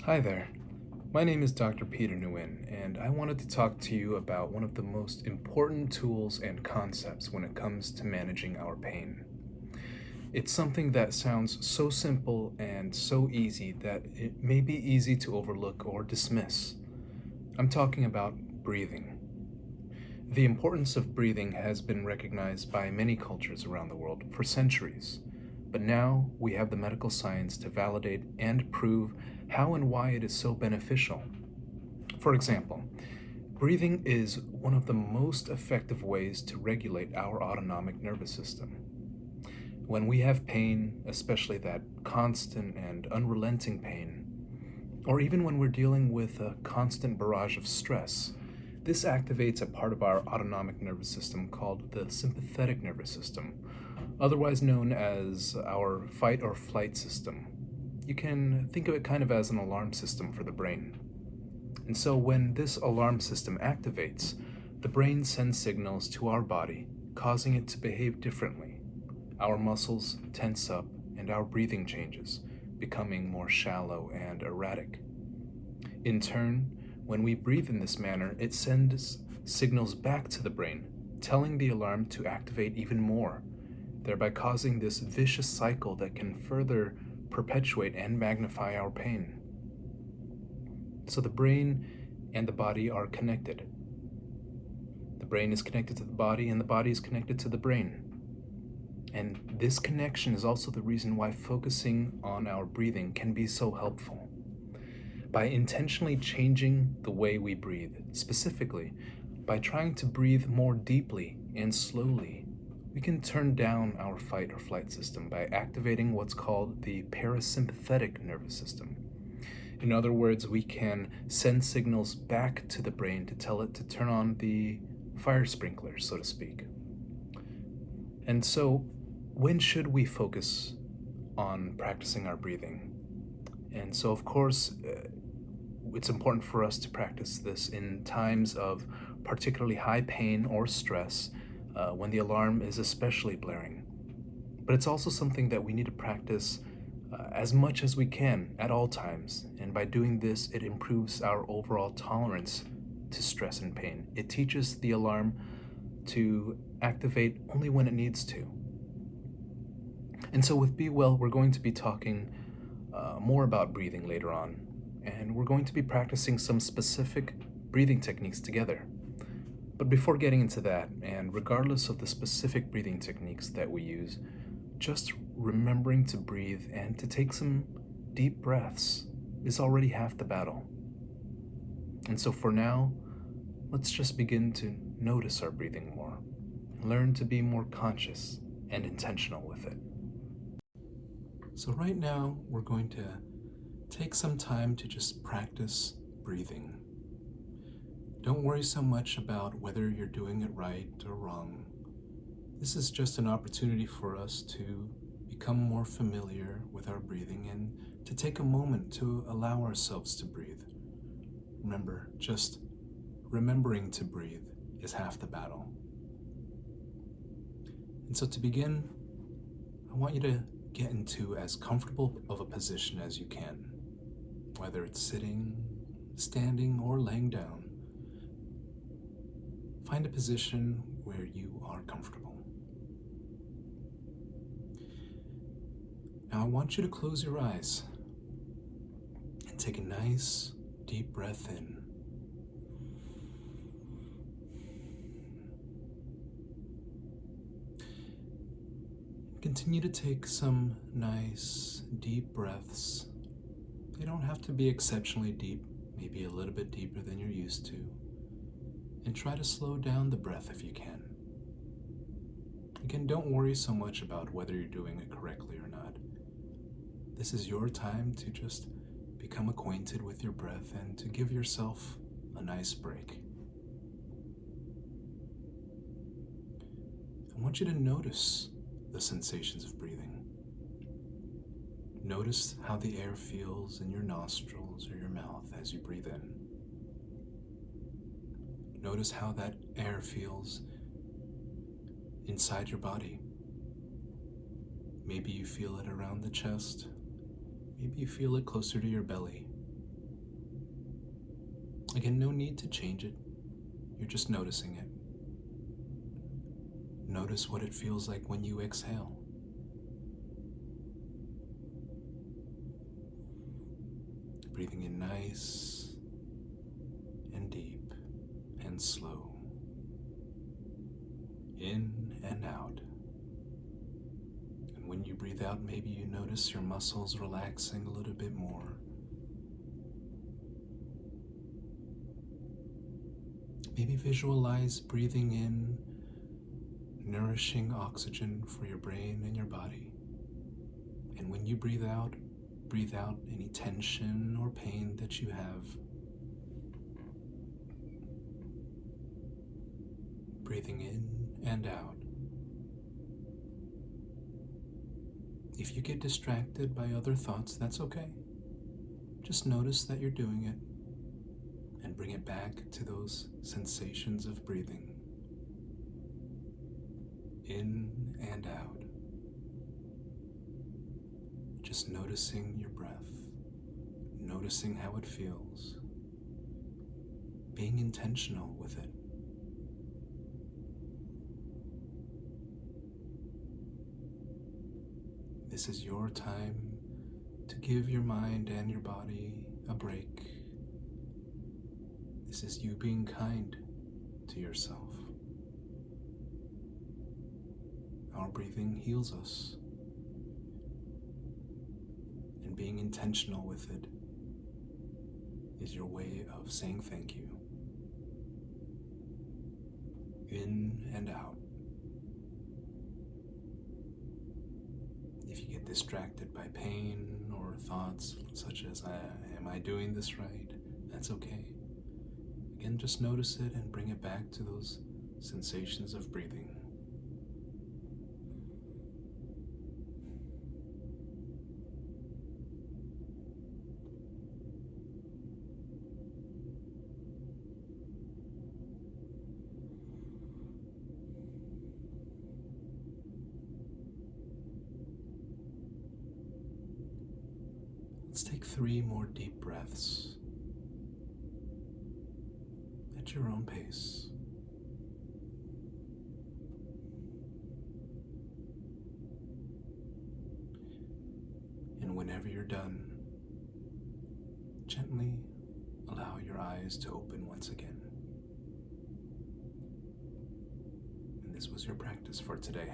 Hi there. My name is Dr. Peter Nguyen, and I wanted to talk to you about one of the most important tools and concepts when it comes to managing our pain. It's something that sounds so simple and so easy that it may be easy to overlook or dismiss. I'm talking about breathing. The importance of breathing has been recognized by many cultures around the world for centuries, but now we have the medical science to validate and prove how and why it is so beneficial. For example, breathing is one of the most effective ways to regulate our autonomic nervous system. When we have pain, especially that constant and unrelenting pain, or even when we're dealing with a constant barrage of stress, this activates a part of our autonomic nervous system called the sympathetic nervous system, otherwise known as our fight or flight system. You can think of it kind of as an alarm system for the brain. And so when this alarm system activates, the brain sends signals to our body, causing it to behave differently. Our muscles tense up and our breathing changes, becoming more shallow and erratic. In turn, when we breathe in this manner, it sends signals back to the brain, telling the alarm to activate even more, thereby causing this vicious cycle that can further perpetuate and magnify our pain. So the brain and the body are connected. The brain is connected to the body, and the body is connected to the brain. And this connection is also the reason why focusing on our breathing can be so helpful. By intentionally changing the way we breathe, specifically by trying to breathe more deeply and slowly, we can turn down our fight or flight system by activating what's called the parasympathetic nervous system. In other words, we can send signals back to the brain to tell it to turn on the fire sprinkler, so to speak. And so, when should we focus on practicing our breathing? And so, of course, it's important for us to practice this in times of particularly high pain or stress, when the alarm is especially blaring. But it's also something that we need to practice as much as we can at all times. And by doing this, it improves our overall tolerance to stress and pain. It teaches the alarm to activate only when it needs to. And so with BeWell, we're going to be talking more about breathing later on. And we're going to be practicing some specific breathing techniques together. But before getting into that, and regardless of the specific breathing techniques that we use, just remembering to breathe and to take some deep breaths is already half the battle. And so for now, let's just begin to notice our breathing more, learn to be more conscious and intentional with it. So right now, we're going to take some time to just practice breathing. Don't worry so much about whether you're doing it right or wrong. This is just an opportunity for us to become more familiar with our breathing and to take a moment to allow ourselves to breathe. Remember, just remembering to breathe is half the battle. And so to begin, I want you to get into as comfortable of a position as you can, whether it's sitting, standing, or laying down. Find a position where you are comfortable. Now I want you to close your eyes and take a nice deep breath in. Continue to take some nice deep breaths. They don't have to be exceptionally deep, maybe a little bit deeper than you're used to. And try to slow down the breath if you can. Again, don't worry so much about whether you're doing it correctly or not. This is your time to just become acquainted with your breath and to give yourself a nice break. I want you to notice the sensations of breathing. Notice how the air feels in your nostrils or your mouth as you breathe in. Notice how that air feels inside your body. Maybe you feel it around the chest. Maybe you feel it closer to your belly. Again, no need to change it. You're just noticing it. Notice what it feels like when you exhale. Breathing in nice and deep and slow. In and out. And when you breathe out, maybe you notice your muscles relaxing a little bit more. Maybe visualize breathing in nourishing oxygen for your brain and your body. And when you breathe out any tension or pain that you have. Breathing in and out. If you get distracted by other thoughts, that's okay. Just notice that you're doing it and bring it back to those sensations of breathing. In and out. Just noticing your breath, noticing how it feels, being intentional with it. This is your time to give your mind and your body a break. This is you being kind to yourself. Our breathing heals us, and being intentional with it is your way of saying thank you. In and out. If you get distracted by pain or thoughts such as, am I doing this right? That's okay. Again, just notice it and bring it back to those sensations of breathing. Let's take 3 more deep breaths at your own pace. And whenever you're done, gently allow your eyes to open once again. And this was your practice for today.